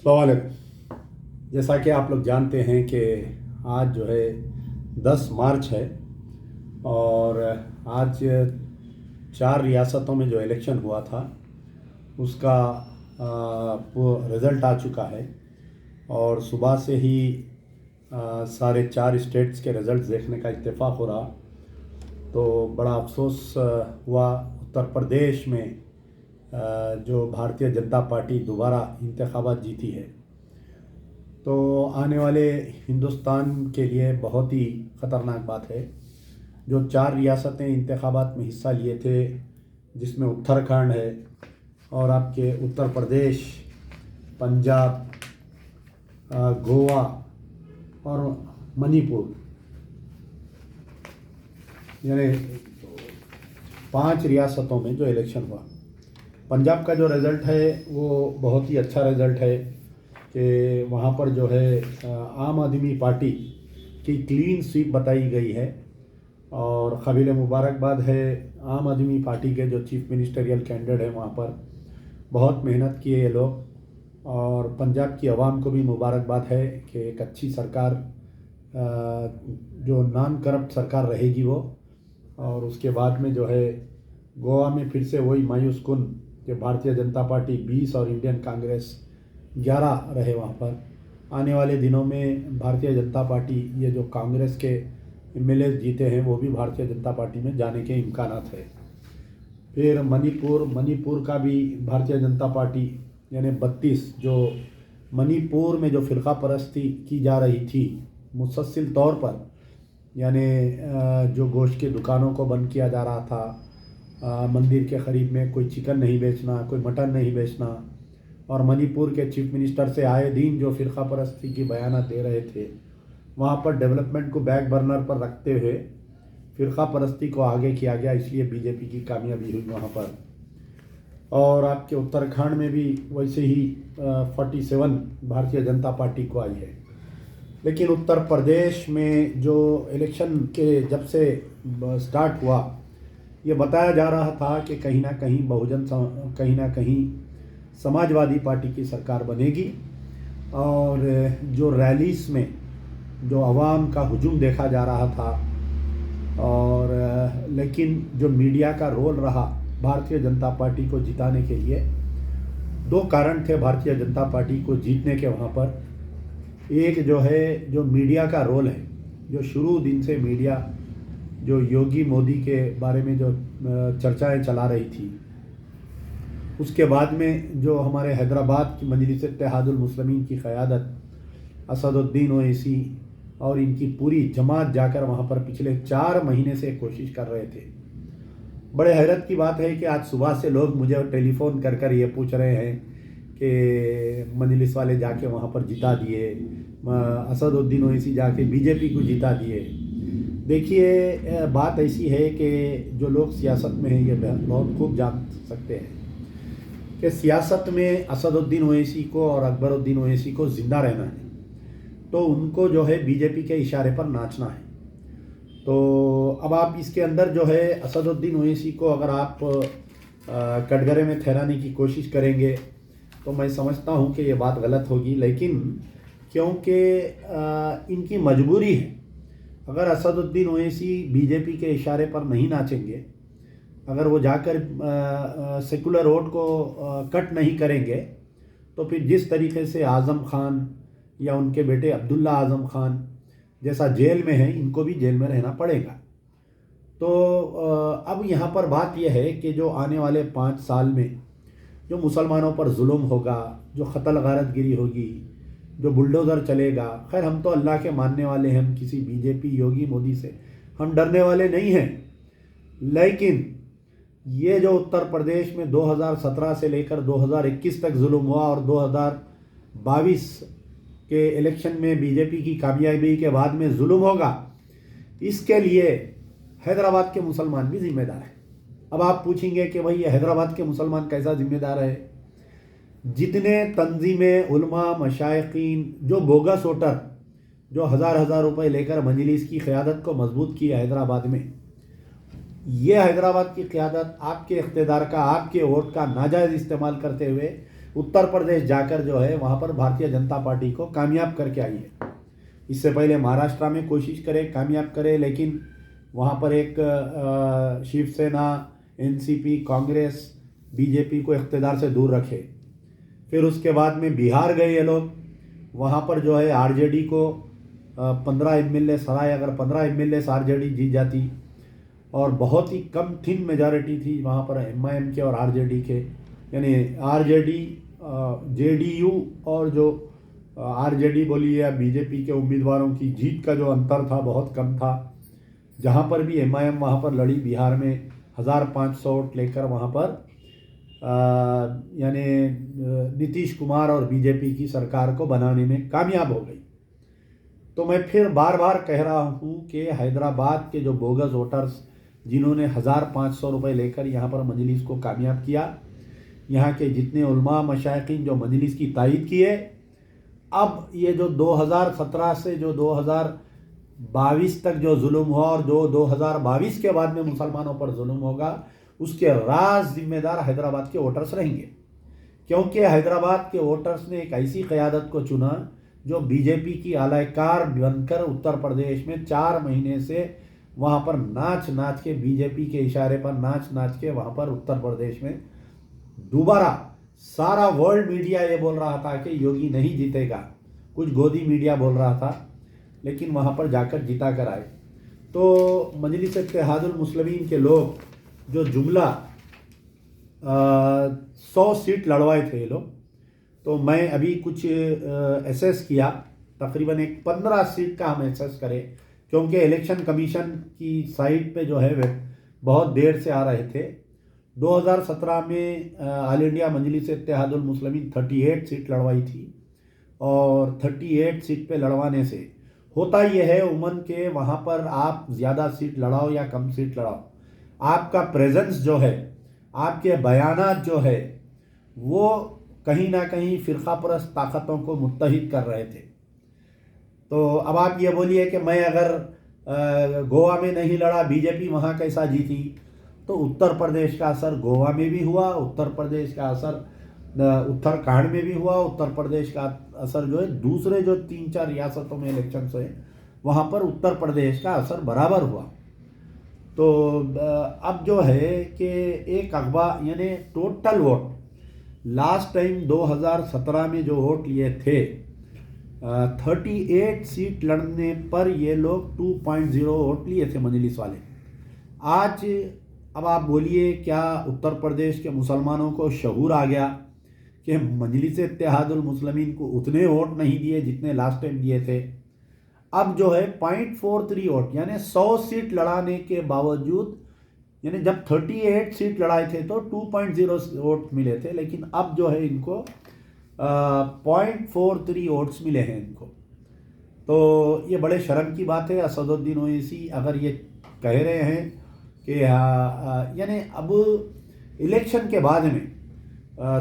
अस्सलाम वालेकुम। जैसा कि आप लोग जानते हैं कि आज जो है 10 मार्च है और आज 4 रियासतों में जो इलेक्शन हुआ था उसका वो रिज़ल्ट आ चुका है और सुबह से ही सारे 4 स्टेट्स के रिज़ल्ट देखने का इत्तेफाक हो रहा। तो बड़ा अफसोस हुआ उत्तर प्रदेश में जो भारतीय जनता पार्टी दोबारा इंतखाबात जीती है। तो आने वाले हिंदुस्तान के लिए बहुत ही ख़तरनाक बात है। जो 4 रियासतें इंतखाबात में हिस्सा लिए थे जिसमें उत्तराखंड है और आपके उत्तर प्रदेश, पंजाब, गोवा और मणिपुर, यानी 5 रियासतों में जो इलेक्शन हुआ। पंजाब का जो रिज़ल्ट है वो बहुत ही अच्छा रिज़ल्ट है कि वहाँ पर जो है आम आदमी पार्टी की क्लीन स्वीप बताई गई है और काबिल मुबारकबाद है। आम आदमी पार्टी के जो चीफ मिनिस्टरियल कैंडिडेट हैं वहाँ पर बहुत मेहनत किए ये लोग और पंजाब की आवाम को भी मुबारकबाद है कि एक अच्छी सरकार जो नॉन करप्ट सरकार रहेगी वो। और उसके बाद में जो है गोवा में फिर से वही मायूस कुन कि भारतीय जनता पार्टी 20 और इंडियन कांग्रेस 11 रहे वहाँ पर। आने वाले दिनों में भारतीय जनता पार्टी ये जो कांग्रेस के एमएलए जीते हैं वो भी भारतीय जनता पार्टी में जाने के इम्कानात है। फिर मणिपुर का भी भारतीय जनता पार्टी यानी 32 जो मणिपुर में जो फ़िरका परस्ती की जा रही थी मुसलसल तौर पर, यानी जो गोश्त की दुकानों को बंद किया जा रहा था, मंदिर के करीब में कोई चिकन नहीं बेचना, कोई मटन नहीं बेचना, और मणिपुर के चीफ मिनिस्टर से आए दिन जो फ़िरका परस्ती की बयान दे रहे थे वहाँ पर डेवलपमेंट को बैक बर्नर पर रखते हुए फ़िरका परस्ती को आगे किया गया, इसलिए बीजेपी की कामयाबी हुई वहाँ पर। और आपके उत्तराखंड में भी वैसे ही 47 भारतीय जनता पार्टी को आई है। लेकिन उत्तर प्रदेश में जो इलेक्शन के जब से स्टार्ट हुआ ये बताया जा रहा था कि कहीं ना कहीं समाजवादी पार्टी की सरकार बनेगी और जो रैलीस में जो अवाम का हुजूम देखा जा रहा था और लेकिन जो मीडिया का रोल रहा भारतीय जनता पार्टी को जिताने के लिए, 2 कारण थे भारतीय जनता पार्टी को जीतने के वहाँ पर। एक जो है जो मीडिया का रोल है, जो शुरू दिन से मीडिया जो योगी मोदी के बारे में जो चर्चाएं चला रही थी, उसके बाद में जो हमारे हैदराबाद की मजलिस इत्तेहादुल मुस्लिमीन की क़यादत असदुद्दीन ओवैसी और इनकी पूरी जमात जाकर वहाँ पर पिछले 4 महीने से कोशिश कर रहे थे। बड़े हैरत की बात है कि आज सुबह से लोग मुझे टेलीफ़ोन कर कर ये पूछ रहे हैं कि मजलिस वाले जाके वहाँ पर जिता दिए, असदुद्दीन ओवैसी जाके बीजेपी को जिता दिए। देखिए बात ऐसी है कि जो लोग सियासत में हैं ये बहुत खूब जान सकते हैं कि सियासत में असदुद्दीन ओवैसी को और अकबरुद्दीन ओवैसी को ज़िंदा रहना है, तो उनको जो है बीजेपी के इशारे पर नाचना है। तो अब आप इसके अंदर जो है असदुद्दीन ओवैसी को अगर आप कटघरे में ठहराने की कोशिश करेंगे तो मैं समझता हूँ कि ये बात गलत होगी। लेकिन क्योंकि इनकी मजबूरी है, अगर असदुद्दीन ओवैसी बीजेपी के इशारे पर नहीं नाचेंगे, अगर वो जाकर सेकुलर वोट को कट नहीं करेंगे, तो फिर जिस तरीके से आज़म खान या उनके बेटे अब्दुल्ला आज़म खान जैसा जेल में है, इनको भी जेल में रहना पड़ेगा। तो अब यहाँ पर बात यह है कि जो आने वाले 5 साल में जो मुसलमानों पर जुल्म होगा, जो क़त्ल गारतगिरी होगी, जो बुलडोज़र चलेगा, खैर हम तो अल्लाह के मानने वाले हैं, हम किसी बीजेपी योगी मोदी से हम डरने वाले नहीं हैं। लेकिन ये जो उत्तर प्रदेश में 2017 से लेकर 2021 तक जुल्म हुआ और 2022 के इलेक्शन में बीजेपी की कामयाबी के बाद में जुल्म होगा, इसके लिए हैदराबाद के मुसलमान भी जिम्मेदार हैं। अब आप पूछेंगे कि भाई ये हैदराबाद के मुसलमान कैसा जिम्मेदार है? जितने तंजीमें, उलमा, मशाइखीन, जो बोगस वोटर जो हज़ार रुपए लेकर मजलिस की क़यादत को मजबूत की हैदराबाद में, ये हैदराबाद की क़यादत आपके इक़्तिदार का, आपके वोट का नाजायज़ इस्तेमाल करते हुए उत्तर प्रदेश जाकर जो है वहाँ पर भारतीय जनता पार्टी को कामयाब करके आई है। इससे पहले महाराष्ट्र में कोशिश करे, कामयाब करे, लेकिन वहाँ पर एक शिवसेना, एनसीपी, कांग्रेस, बीजेपी को इख्तिदार से दूर रखे। फिर उसके बाद में बिहार गए ये लोग, वहाँ पर जो है आरजेडी को 15 एमएलए सराय, अगर 15 एमएलए आरजेडी जीत जाती, और बहुत ही कम थिन मेजॉरिटी थी वहाँ पर एमआईएम के और आरजेडी के, यानी आरजेडी, जेडीयू और जो आरजेडी बोली या बीजेपी के उम्मीदवारों की जीत का जो अंतर था बहुत कम था। जहाँ पर भी एमआईएम वहाँ पर लड़ी, बिहार में 1500 वोट लेकर वहाँ पर यानी नीतीश कुमार और बीजेपी की सरकार को बनाने में कामयाब हो गई। तो मैं फिर बार बार कह रहा हूँ कि हैदराबाद के जो बोगस वोटर्स जिन्होंने 1500 रुपये लेकर यहाँ पर मजलिस को कामयाब किया, यहाँ के जितने उलमा मशाइखीन जो मजलिस की तायद किए, अब ये जो 2017 से जो 2022 तक जो जुल्म हुआ और जो 2022 के बाद में मुसलमानों पर जुल्म होगा, उसके राज जिम्मेदार हैदराबाद के वोटर्स रहेंगे। क्योंकि हैदराबाद के वोटर्स ने एक ऐसी क़यादत को चुना जो बीजेपी की आलाकार बनकर उत्तर प्रदेश में 4 महीने से वहाँ पर नाच नाच के, बीजेपी के इशारे पर नाच नाच के वहाँ पर उत्तर प्रदेश में दोबारा सारा वर्ल्ड मीडिया ये बोल रहा था कि योगी नहीं जीतेगा, कुछ गोदी मीडिया बोल रहा था, लेकिन वहाँ पर जाकर जिता कर आए। तो मजलिस इत्तेहादुल मुस्लिमीन के लोग जो जुमला 100 सीट लड़वाए थे ये लोग, तो मैं अभी कुछ एसेस किया, तकरीबन एक 15 सीट का हम एसेस करें, क्योंकि इलेक्शन कमीशन की साइट पे जो है वे बहुत देर से आ रहे थे। 2017 में ऑल इंडिया मजलिस इत्तेहादुल मुस्लिमीन 38 सीट लड़वाई थी, और 38 सीट पे लड़वाने से होता यह है उमन के वहाँ पर आप ज़्यादा सीट लड़ाओ या कम सीट लड़ाओ, आपका प्रेजेंस जो है, आपके बयानात जो है, वो कहीं ना कहीं फ़िरका परस्त ताकतों को मुत्तहिद कर रहे थे। तो अब आप ये बोलिए कि मैं अगर गोवा में नहीं लड़ा, बीजेपी वहाँ कैसा जीती? तो उत्तर प्रदेश का असर गोवा में भी हुआ, उत्तर प्रदेश का असर उत्तराखंड में भी हुआ, उत्तर प्रदेश का असर जो है दूसरे जो 3-4 रियासतों में इलेक्शन हुए वहाँ पर उत्तर प्रदेश का असर बराबर हुआ। तो अब जो है कि एक अखबार यानी टोटल वोट लास्ट टाइम 2017 में जो वोट लिए थे 38 सीट लड़ने पर ये लोग 2.0 वोट लिए थे मजलिस वाले। आज अब आप बोलिए क्या उत्तर प्रदेश के मुसलमानों को शऊर आ गया कि मजलिस इत्तेहादुल मुस्लिमीन को उतने वोट नहीं दिए जितने लास्ट टाइम दिए थे? अब जो है 0.43 वोट यानी 100 सीट लड़ाने के बावजूद, यानी जब 38 सीट लड़ाए थे तो 2.0 वोट मिले थे, लेकिन अब जो है इनको 0.43 वोट्स मिले हैं इनको। तो ये बड़े शर्म की बात है। असदुद्दीन ओवैसी अगर ये कह रहे हैं कि यानी अब इलेक्शन के बाद में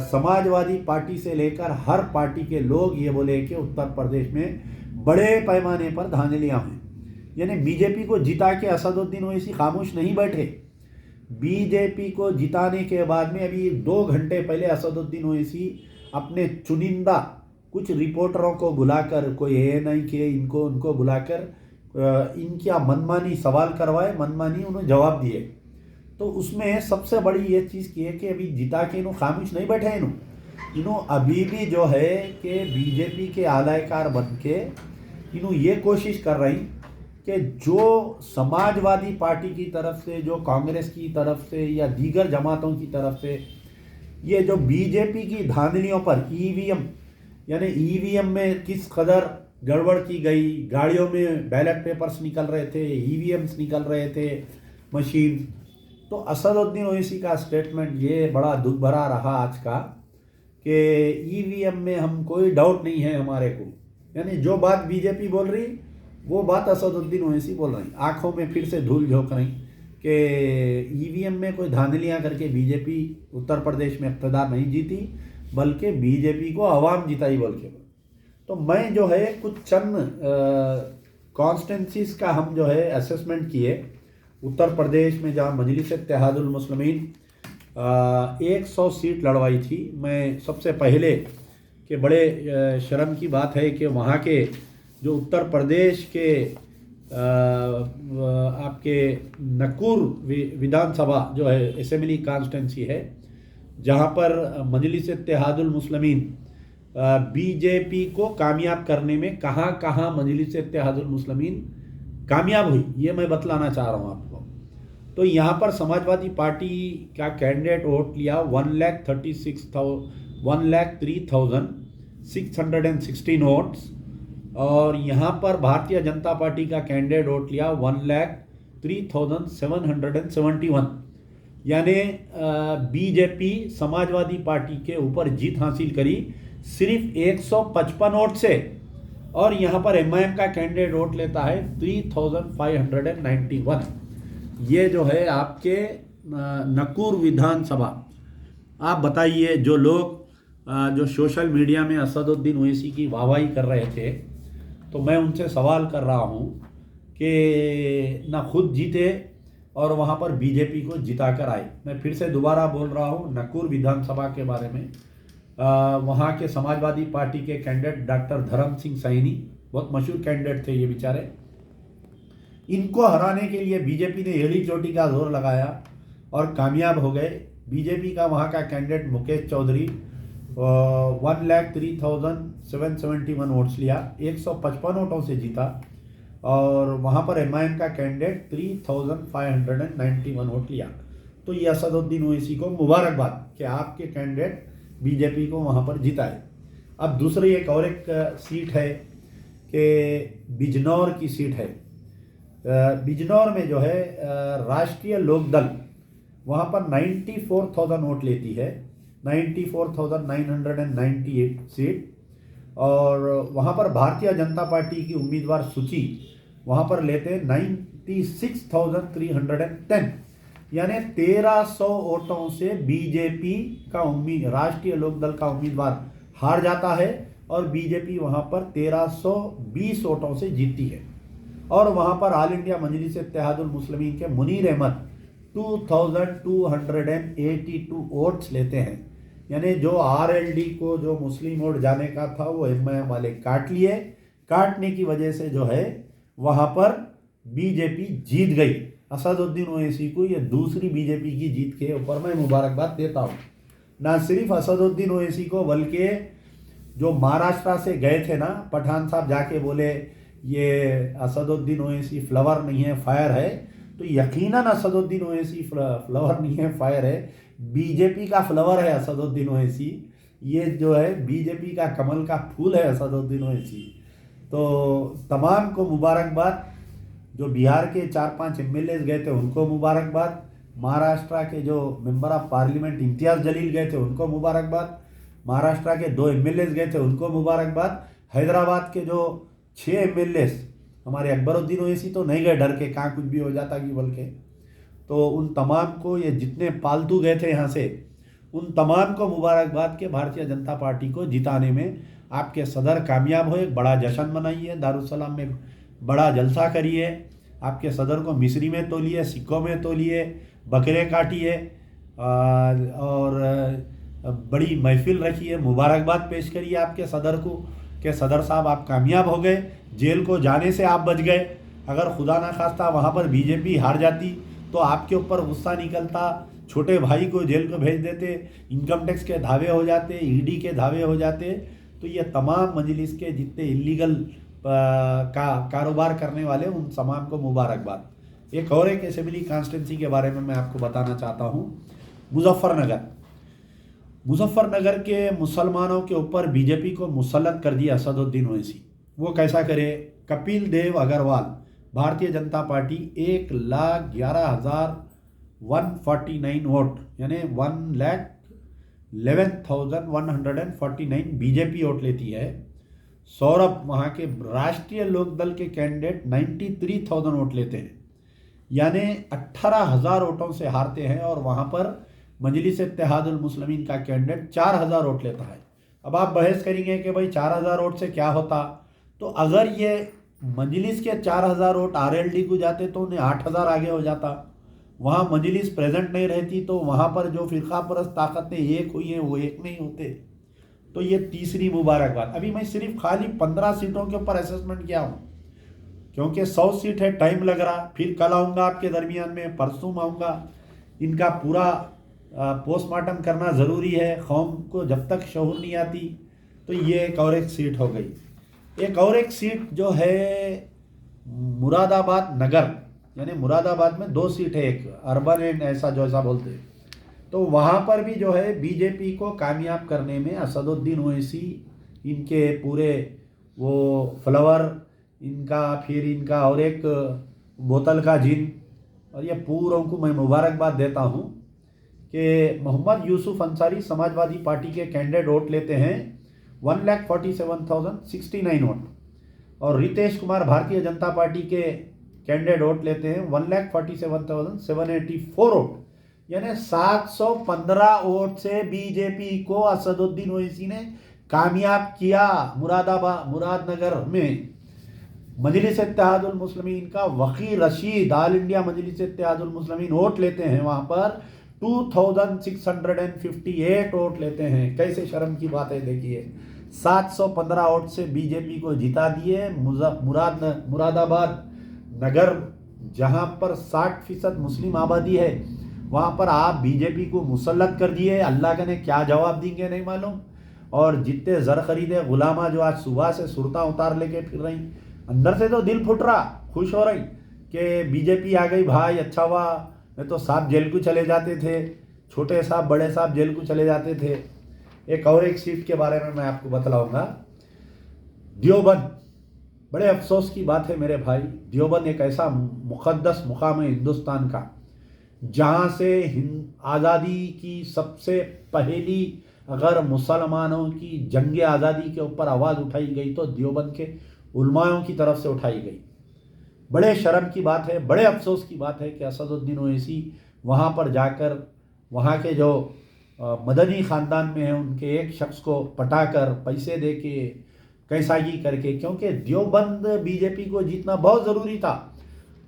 समाजवादी पार्टी से लेकर हर पार्टी के लोग ये बोले कि उत्तर प्रदेश में बड़े पैमाने पर धांधलियां हैं, यानी बीजेपी को जिता के असदुद्दीन ओवैसी खामोश नहीं बैठे। बीजेपी को जिताने के बाद में अभी 2 घंटे पहले असदुद्दीन ओवैसी अपने चुनिंदा कुछ रिपोर्टरों को बुलाकर, कोई ANI के इनको उनको बुलाकर इनकी मनमानी सवाल करवाए, मनमानी उन्होंने जवाब दिए। तो उसमें सबसे बड़ी ये चीज़ की है कि अभी जिता के इन्हों खामोश नहीं बैठे, इन्हों अभी भी जो है कि बीजेपी के आलाकार बन के इन्हों ये कोशिश कर रही कि जो समाजवादी पार्टी की तरफ से, जो कांग्रेस की तरफ से या दीगर जमातों की तरफ से ये जो बीजेपी की धांधलियों पर EVM यानी EVM में किस कदर गड़बड़ की गई, गाड़ियों में बैलेट पेपर्स निकल रहे थे, EVMs निकल रहे थे मशीन। तो असदुद्दीन ओवैसी का स्टेटमेंट ये बड़ा दुख भरा रहा आज का कि EVM में हम कोई डाउट नहीं है हमारे को, यानी जो बात बीजेपी बोल रही वो बात असदुद्दीन ओवैसी बोल रही, आंखों में फिर से धूल झोंक रही कि EVM में कोई धांधलियां करके बीजेपी उत्तर प्रदेश में इक़्तिदार नहीं जीती, बल्कि बीजेपी को अवाम जिताई बोल के। तो मैं जो है कुछ चंद कॉन्स्टिट्यूंसीज का हम जो है असेसमेंट किए उत्तर प्रदेश में, जहाँ मजलिस इत्तेहादुल मुस्लिमीन 100 सीट लड़वाई थी। मैं सबसे पहले कि बड़े शर्म की बात है कि वहाँ के जो उत्तर प्रदेश के आपके नक्कुर विधानसभा जो है असेंबली कॉन्स्टिट्यूंसी है, जहाँ पर मजलिस इत्तेहादुल मुस्लिमीन बीजेपी को कामयाब करने में कहाँ कहाँ मजलिस इत्तेहादुल मुस्लिमीन कामयाब हुई, ये मैं बतलाना चाह रहा हूँ आपको। तो यहाँ पर समाजवादी पार्टी का कैंडिडेट वोट लिया 1,03,616 वोट्स, और यहाँ पर भारतीय जनता पार्टी का कैंडिडेट वोट लिया 1,03,771। यानी बीजेपी समाजवादी पार्टी के ऊपर जीत हासिल करी सिर्फ 155 वोट से, और यहाँ पर एमआईएम का कैंडिडेट वोट लेता है 3,591। ये जो है आपके नक्कुर विधानसभा। आप बताइए, जो लोग जो सोशल मीडिया में असदुद्दीन ओवैसी की वाहवाही कर रहे थे, तो मैं उनसे सवाल कर रहा हूँ कि ना खुद जीते और वहाँ पर बीजेपी को जिता कर आए। मैं फिर से दोबारा बोल रहा हूँ नक्कुर विधानसभा के बारे में। वहाँ के समाजवादी पार्टी के कैंडिडेट डॉक्टर धर्म सिंह सैनी, बहुत मशहूर कैंडिडेट थे ये बेचारे। इनको हराने के लिए बीजेपी ने एड़ी चोटी का जोर लगाया और कामयाब हो गए। बीजेपी का वहाँ का कैंडिडेट मुकेश चौधरी 1,03,771 वोट्स लिया, 155 वोटों से जीता, और वहाँ पर एमआईएम का कैंडिडेट 3,591 वोट लिया। तो ये असदुद्दीन ओवैसी को मुबारकबाद कि आपके कैंडिडेट बीजेपी को वहाँ पर जिताए। अब दूसरी एक सीट है कि बिजनौर की सीट है। बिजनौर में जो है राष्ट्रीय लोकदल वहाँ पर 94,000 वोट लेती है, 94,998 सीट, और वहाँ पर भारतीय जनता पार्टी की उम्मीदवार सूची वहाँ पर लेते हैं 96,310। यानी 1300 वोटों से बीजेपी का राष्ट्रीय लोकदल का उम्मीदवार हार जाता है, और बीजेपी वहाँ पर 1320 वोटों से जीतती है। और वहाँ पर ऑल इंडिया मजलिस इत्तेहादुल मुस्लिमीन के मुनीर अहमद 2,282 वोट्स लेते हैं। यानी जो आरएलडी को जो मुस्लिम वोट जाने का था वो एमआईएम वाले काट लिए। काटने की वजह से जो है वहाँ पर बीजेपी जीत गई। असदुद्दीन ओवैसी को ये दूसरी बीजेपी की जीत के ऊपर मैं मुबारकबाद देता हूँ। ना सिर्फ असदुद्दीन ओवैसी को, बल्कि जो महाराष्ट्र से गए थे ना, पठान साहब जाके बोले ये असदुद्दीन ओवैसी फ्लावर नहीं है, फायर है, तो यकीनन असदुद्दीन ओवैसी फ्लावर नहीं है, फायर है। बीजेपी का फ्लावर है असदुद्दीन ओवैसी। ये जो है बीजेपी का कमल का फूल है असदुद्दीन ओवैसी। तो तमाम को मुबारकबाद। जो बिहार के 4-5 एमएलए गए थे उनको मुबारकबाद। महाराष्ट्र के जो मेंबर ऑफ पार्लियामेंट इम्तियाज़ जलील गए थे उनको मुबारकबाद। महाराष्ट्र के 2 एमएलए गए थे उनको मुबारकबाद। हैदराबाद के जो 6 एमएलए हमारे अकबरुद्दीन ओवैसी तो नहीं गए, डर के कहाँ कुछ भी हो जाता कि बोल के। तो उन तमाम को, ये जितने पालतू गए थे यहाँ से, उन तमाम को मुबारकबाद के भारतीय जनता पार्टी को जिताने में आपके सदर कामयाब हो। एक बड़ा जश्न मनाइए, दारुसलाम में बड़ा जलसा करिए, आपके सदर को मिस्री में तोलिए, सिक्कों में तोलिए, बकरे काटिए और बड़ी महफिल रखिए, मुबारकबाद पेश करिए आपके सदर को कि सदर साहब आप कामयाब हो गए, जेल को जाने से आप बच गए। अगर खुदा ना खास्ता वहाँ पर बीजेपी हार जाती तो आपके ऊपर गुस्सा निकलता, छोटे भाई को जेल को भेज देते, इनकम टैक्स के धावे हो जाते, ईडी के धावे हो जाते। तो ये तमाम मजलिस के जितने इलीगल कारोबार करने वाले उन तमाम को मुबारकबाद। एक और एक असेंबली कॉन्स्टिट्यूंसी के बारे में मैं आपको बताना चाहता हूँ। मुजफ्फरनगर के मुसलमानों के ऊपर बीजेपी को मुसल्लत कर दिया असदुद्दीन ओवैसी। वो कैसा करे? कपिल देव अग्रवाल, भारतीय जनता पार्टी 1,11,149 वोट यानी 1,11,149 बीजेपी वोट लेती है। सौरभ वहाँ के राष्ट्रीय लोकदल के कैंडिडेट 93,000 वोट लेते हैं, यानी 18,000 वोटों से हारते हैं। और वहाँ पर मजलिस इत्तेहादुल मुस्लिमीन का कैंडिडेट 4,000 वोट लेता है। अब आप बहस करेंगे कि भाई 4,000 वोट से क्या होता, तो अगर ये मजलिस के 4,000 वोट आरएलडी को जाते तो उन्हें 8,000 आगे हो जाता। वहाँ मजलिस प्रेजेंट नहीं रहती तो वहाँ पर जो फिरका परस्त ताकतें एक हुई हैं वो एक नहीं होते। तो ये तीसरी मुबारकबाद। अभी मैं सिर्फ खाली 15 सीटों के ऊपर असेसमेंट किया हूँ, क्योंकि 100 सीट है, टाइम लग रहा। फिर कल आऊँगा आपके दरमियान में, परसों आऊँगा। इनका पूरा पोस्टमार्टम करना ज़रूरी है, कौम को जब तक शऊर नहीं आती। तो ये एक और एक सीट हो गई। एक और एक सीट जो है मुरादाबाद नगर, यानी मुरादाबाद में 2 सीट है, एक अर्बन एंड ऐसा जो ऐसा बोलते हैं। तो वहाँ पर भी जो है बीजेपी को कामयाब करने में असदुद्दीन ओवैसी, इनके पूरे वो फ्लावर, इनका फिर इनका और एक बोतल का जिन, और ये पूरों को मैं मुबारकबाद देता हूँ कि मोहम्मद यूसुफ अंसारी समाजवादी पार्टी के कैंडिडेट वोट लेते हैं 1,47,069 वोट, और रितेश कुमार भारतीय जनता पार्टी के कैंडिडेट वोट लेते हैं 1,47,784 वोट, यानी 715 वोट से बीजेपी को असदुद्दीन ओवैसी ने कामयाब किया। मुरादनगर में मजलिस इत्तेहादुल मुस्लिमीन का वकील रशीद ऑल इंडिया मजलिस इत्तेहादुल मुस्लिमीन वोट लेते हैं, वहाँ पर 2,658 वोट लेते हैं। कैसे शर्म की बात है, देखिए 715 वोट से बीजेपी को जिता दिए। मुरादाबाद नगर जहाँ पर 60% मुस्लिम आबादी है, वहाँ पर आप बीजेपी को मुसल्लत कर दिए। अल्लाह का ने क्या जवाब देंगे नहीं मालूम। और जितने ज़र खरीदे गुलामा जो आज सुबह से सुरता उतार लेके फिर रही, अंदर से तो दिल फुट रहा, खुश हो रही कि बीजेपी आ गई भाई, अच्छा हुआ। नहीं तो साहब जेल को चले जाते थे, छोटे साहब बड़े साहब जेल को चले जाते थे। एक और एक सीट के बारे में मैं आपको बतलाऊंगा, देवबंद। बड़े अफसोस की बात है मेरे भाई, देवबंद एक ऐसा मुक़द्दस मुकाम है हिंदुस्तान का, जहाँ से आज़ादी की सबसे पहली अगर मुसलमानों की जंग आज़ादी के ऊपर आवाज़ उठाई गई तो देवबंद के उलमाओं की तरफ से उठाई गई। बड़े शर्म की बात है, बड़े अफसोस की बात है कि असदुद्दीन ओवैसी वहाँ पर जाकर वहाँ के जो मदनी ख़ानदान में हैं उनके एक शख्स को पटाकर पैसे दे के कैसागी करके, क्योंकि देवबंद बीजेपी को जीतना बहुत ज़रूरी था।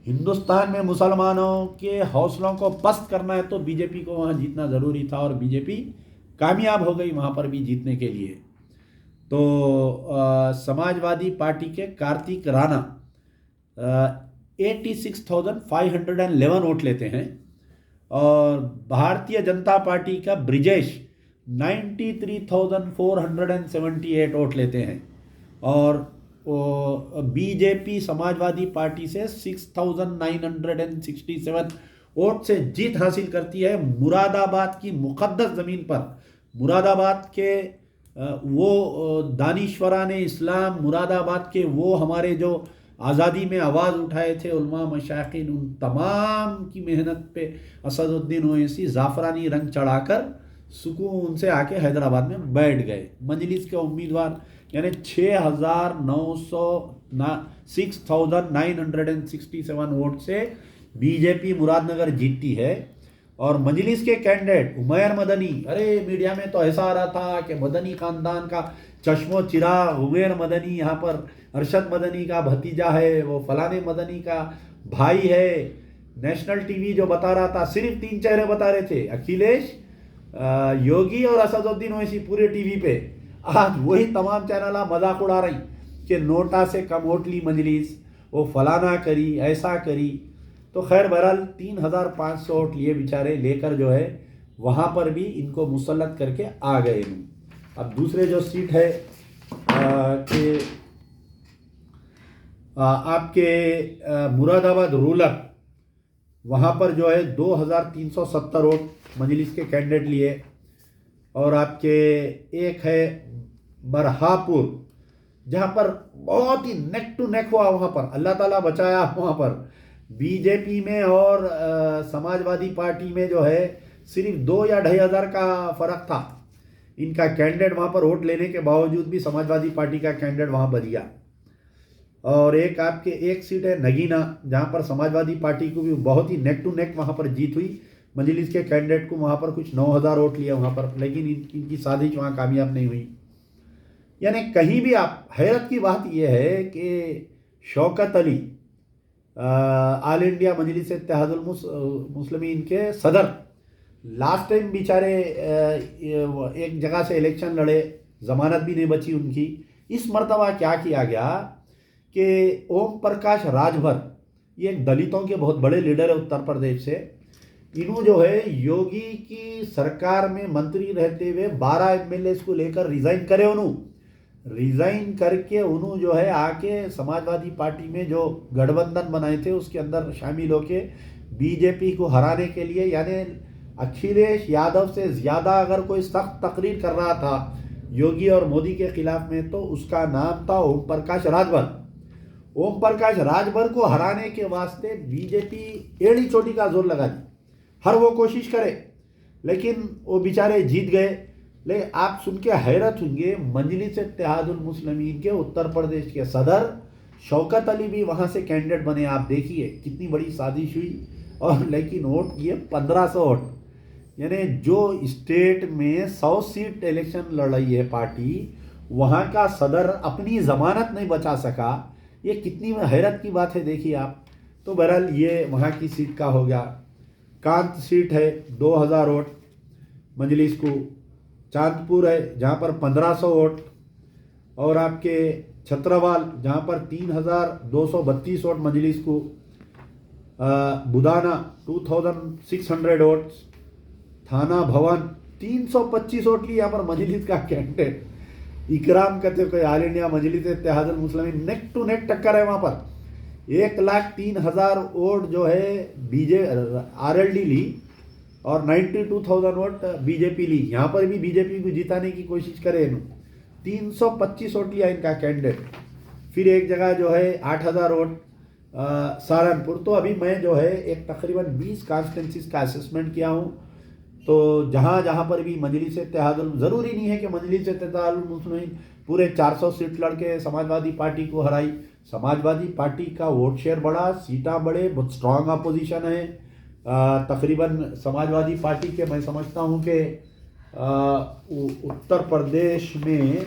हिंदुस्तान में मुसलमानों के हौसलों को पस्त करना है तो बीजेपी को वहाँ जीतना ज़रूरी था, और बीजेपी कामयाब हो गई वहाँ पर भी जीतने के लिए। तो समाजवादी पार्टी के कार्तिक राणा 86,511 वोट लेते हैं, और भारतीय जनता पार्टी का ब्रिजेश 93,478 वोट लेते हैं, और बीजेपी समाजवादी पार्टी से 6,967 वोट से जीत हासिल करती है मुरादाबाद की मुक़द्दस ज़मीन पर। मुरादाबाद के वो दानिश्वराने इस्लाम, मुरादाबाद के वो हमारे जो आज़ादी में आवाज़ उठाए थे उलमा मशाइखीन, उन तमाम की मेहनत पे असदुद्दीन ओवैसी ज़ाफ़रानी रंग चढ़ाकर सुकून से आके हैदराबाद में बैठ गए। मजलिस के उम्मीदवार यानी 6,967 वोट से बीजेपी मुरादनगर जीतती है। और मजलिस के कैंडिडेट उमैर मदनी, अरे मीडिया में तो ऐसा आ रहा था कि मदनी ख़ानदान का चश्मो चिराग उमैर मदनी, यहाँ पर अरशद मदनी का भतीजा है, वो फलाने मदनी का भाई है। नेशनल टीवी जो बता रहा था, सिर्फ 3 चेहरे बता रहे थे, अखिलेश, योगी और असदुद्दीन ओवैसी पूरे टीवी पे। आज वही तमाम चैनल मजाक उड़ा रही कि नोटा से कम वोट ली मजलिस, वो फलाना करी, ऐसा करी। तो खैर बहरहाल 3,500 वोट लिए बेचारे, लेकर जो है वहाँ पर भी इनको मुसल्लत करके आ गए। अब दूसरे जो सीट है कि आपके मुरादाबाद रूरल, वहाँ पर जो है 2,370 वोट मजलिस के कैंडिडेट लिए। और आपके एक है बरहापुर, जहाँ पर बहुत ही नेक टू नेक हुआ, वहाँ पर अल्लाह ताला बचाया। वहाँ पर बीजेपी में और समाजवादी पार्टी में जो है सिर्फ 2 या 2,500 का फ़र्क था। इनका कैंडिडेट वहाँ पर वोट लेने के बावजूद भी समाजवादी पार्टी का कैंडिडेट वहाँ बच गया। और एक आपके एक सीट है नगीना, जहाँ पर समाजवादी पार्टी को भी बहुत ही नेक टू नेक वहाँ पर जीत हुई। मजलिस के कैंडिडेट को वहाँ पर कुछ 9,000 वोट लिए वहाँ पर, लेकिन इनकी साजिश वहाँ कामयाब नहीं हुई। यानी कहीं भी आप, हैरत की बात यह है कि शौकत अली ऑल इंडिया मजलिस इत्तेहादुल मुस्लिमीन के सदर, लास्ट टाइम बेचारे एक जगह से इलेक्शन लड़े, ज़मानत भी नहीं बची उनकी। इस मर्तबा क्या किया गया कि ओम प्रकाश राजभर, ये एक दलितों के बहुत बड़े लीडर है उत्तर प्रदेश से, इन्हों जो है योगी की सरकार में मंत्री रहते हुए 12 एमएलए को लेकर रिज़ाइन करे। उन्होंने रिज़ाइन करके उन्होंने जो है आके समाजवादी पार्टी में जो गठबंधन बनाए थे उसके अंदर शामिल होके बीजेपी को हराने के लिए, यानी अखिलेश यादव से ज़्यादा अगर कोई सख्त तकरीर कर रहा था योगी और मोदी के खिलाफ में तो उसका नाम था ओम प्रकाश राजभर। ओम प्रकाश राजभर को हराने के वास्ते बीजेपी एड़ी चोटी का जोर लगा दी, हर वो कोशिश करे, लेकिन वो बेचारे जीत गए। लेकिन आप सुन के हैरत होंगे, मजलिस इत्तेहादुल मुस्लिमीन के उत्तर प्रदेश के सदर शौकत अली भी वहाँ से कैंडिडेट बने। आप देखिए कितनी बड़ी साजिश हुई, और लेकिन वोट किए 1500 वोट, यानी जो स्टेट में 100 सीट इलेक्शन लड़ रही है पार्टी, वहाँ का सदर अपनी ज़मानत नहीं बचा सका। ये कितनी हैरत की बात है, देखिए आप। तो बहरहाल ये वहाँ की सीट का हो गया। कांत सीट है 2000 वोट मजलिस को, चांदपुर है जहाँ पर 1500 वोट, और आपके छत्रवाल जहाँ पर 3232 वोट मजलिस को, बुदाना 2600 वोट्स, थाना भवन 325 वोट की यहाँ पर मजलिस का कैंडिडेट इकराम करते कोई All India Majlis Ittehadul Muslimeen, neck to neck टक्कर है वहाँ पर। 1,03,000 वोट जो है आरएलडी ली और 92,000 वोट बीजेपी ली। यहाँ पर भी बीजेपी को जिताने की कोशिश करे, 325 वोट लिया इनका कैंडिडेट। फिर एक जगह जो है 8,000 वोट सहारनपुर। तो अभी मैं जो है एक तकरीबन 20 कॉन्स्टिट्यूंसीज का असेसमेंट किया हूँ। तो जहाँ जहाँ पर भी मजलिस इत्तेहादुल, ज़रूरी नहीं है कि मजलिस इत्तेहादुल मुस्लिमीन पूरे 400 सीट लड़के समाजवादी पार्टी को हराई। समाजवादी पार्टी का वोट शेयर बढ़ा, सीटा बढ़े, बहुत स्ट्रांग अपोजिशन है। तकरीबन समाजवादी पार्टी के मैं समझता हूँ कि उत्तर प्रदेश में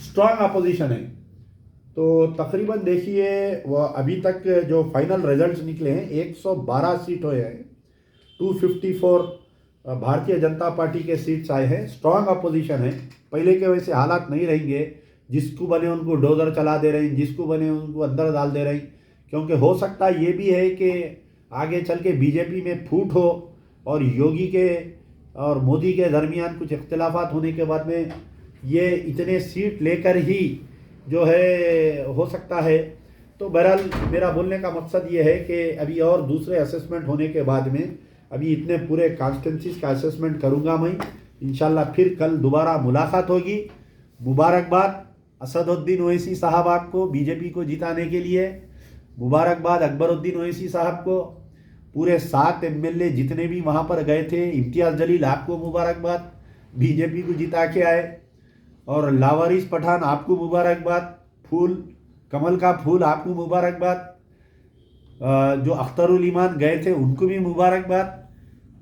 स्ट्रांग अपोजिशन है। तो तकरीबन देखिए वह अभी तक जो फाइनल रिजल्ट्स निकले हैं 112 सीट हुए हैं, 254 भारतीय जनता पार्टी के सीट्स आए हैं। स्ट्रांग अपोजिशन है, पहले के वैसे हालात नहीं रहेंगे, जिसको बने उनको डोजर चला दे रहे हैं, जिसको बने उनको अंदर डाल दे रहे हैं। क्योंकि हो सकता ये भी है कि आगे चल के बीजेपी में फूट हो और योगी के और मोदी के दरमियान कुछ इख्तिलाफात होने के बाद में ये इतने सीट लेकर ही जो है हो सकता है। तो बहरहाल मेरा बोलने का मकसद ये है कि अभी और दूसरे असेसमेंट होने के बाद में अभी इतने पूरे कॉन्स्टिट्यूंसीज का असेसमेंट करूँगा मैं इंशाल्लाह। फिर कल दोबारा मुलाकात होगी। मुबारकबाद असदुद्दीन ओवैसी साहब आपको बीजेपी को जिताने के लिए, मुबारकबाद अकबरुद्दीन ओवैसी साहब को, पूरे 7 एमएलए जितने भी वहाँ पर गए थे, इम्तियाज़ जलील आपको मुबारकबाद, बीजेपी को जिता के आए, और लावारिस पठान आपको मुबारकबाद, फूल कमल का फूल आपको मुबारकबाद, जो अख्तरुल ईमान गए थे उनको भी मुबारकबाद,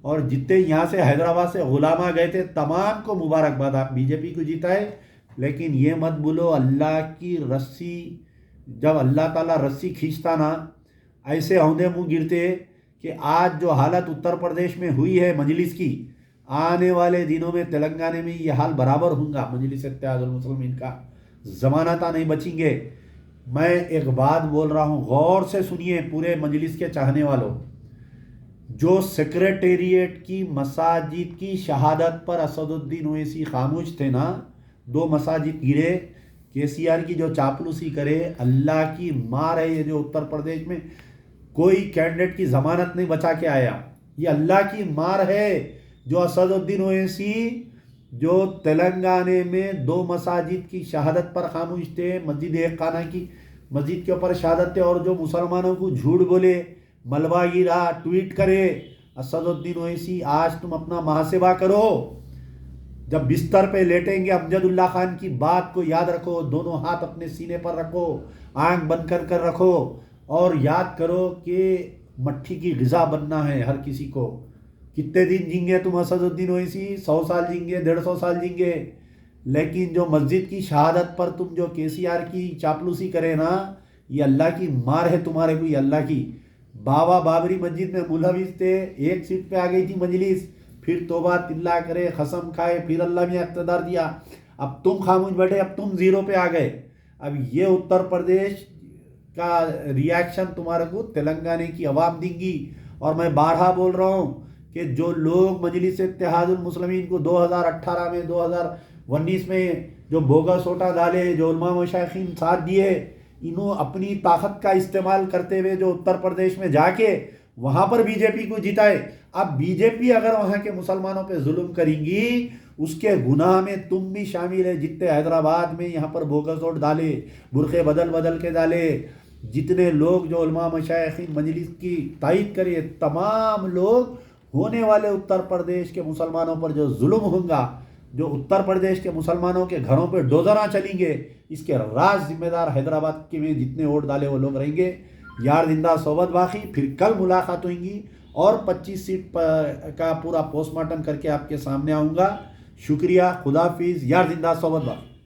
और जितने यहाँ से हैदराबाद से गुलामा गए थे तमाम को मुबारकबाद। आप बीजेपी को जिताए, लेकिन ये मत बोलो अल्लाह की रस्सी, जब अल्लाह ताला रस्सी खींचता ना ऐसे औंधे मुँह गिरते कि आज जो हालत उत्तर प्रदेश में हुई है मजलिस की, आने वाले दिनों में तेलंगाना में ये हाल बराबर होगा। मजलिस इत्तेहादुल मुस्लिमीन का ज़मानता नहीं बचेंगे। मैं एक बात बोल रहा हूँ, गौर से सुनिए पूरे मजलिस के चाहने वालों। जो सेक्रेटेरिएट की मसाजिद की शहादत पर असदुद्दीन ओवैसी खामोश थे ना, 2 मसाजिद गिरे, केसीआर की जो चापलूसी करे, अल्लाह की मार है ये। जो उत्तर प्रदेश में कोई कैंडिडेट की ज़मानत नहीं बचा के आया, ये अल्लाह की मार है। जो असदुद्दीन ओवैसी जो तेलंगाना में 2 मसाजिद की शहादत पर खामोश थे, मस्जिद एक खाना की मस्जिद के ऊपर शहादत थे, और जो मुसलमानों को झूठ बोले, मलबा गिरा, ट्वीट करे, असदुद्दीन ओवैसी आज तुम अपना मुहासिबा करो। जब बिस्तर पे लेटेंगे अमजदुल्ला खान की बात को याद रखो, दोनों हाथ अपने सीने पर रखो, आंख बंद कर कर रखो, और याद करो कि मट्ठी की ग़िज़ा बनना है हर किसी को। कितने दिन जींगे तुम असदुद्दीन ओवैसी? 100 साल जींगे, 150 साल जींगे, लेकिन जो मस्जिद की शहादत पर तुम जो केसीआर की चापलूसी करे ना, ये अल्लाह की मार है तुम्हारे को, ये अल्लाह की। बाबा बाबरी मस्जिद में मुलविस थे, एक सीट पे आ गई थी मजलिस, फिर तौबा तिल्ला करे, कसम खाए, फिर अल्लाह ने इख्तिदार दिया, अब तुम खामोश बैठे, अब तुम जीरो पे आ गए। अब ये उत्तर प्रदेश का रिएक्शन तुम्हारे को तेलंगाना की अवाम देंगी। और मैं बारहा बोल रहा हूँ कि जो लोग मजलिस इत्तेहादुल मुस्लिमीन को 2018 में 2019 में जो बोगस वोटा डाले, जो उलमा मशाइखीन साथ दिए, इन्हों अपनी ताकत का इस्तेमाल करते हुए जो उत्तर प्रदेश में जाके वहाँ पर बीजेपी को जिताए। अब बीजेपी अगर वहाँ के मुसलमानों पे जुल्म करेंगी, उसके गुनाह में तुम भी शामिल है। जितने हैदराबाद में यहाँ पर बोगस वोट डाले, बुरखे बदल बदल के डाले, जितने लोग जो उलमा मशाइखीन मजलिस की तायद करे, तमाम लोग होने वाले उत्तर प्रदेश के मुसलमानों पर जो जुल्म होगा, जो उत्तर प्रदेश के मुसलमानों के घरों पर डोजरा चलेंगे, इसके राज जिम्मेदार हैदराबाद के में जितने वोट डाले वो लोग रहेंगे। यार जिंदा सोबत बाकी, फिर कल मुलाकात होंगी और 25 सीट का पूरा पोस्टमार्टम करके आपके सामने आऊँगा। शुक्रिया, खुदाफिज, यार जिंदा सोबत बाकी।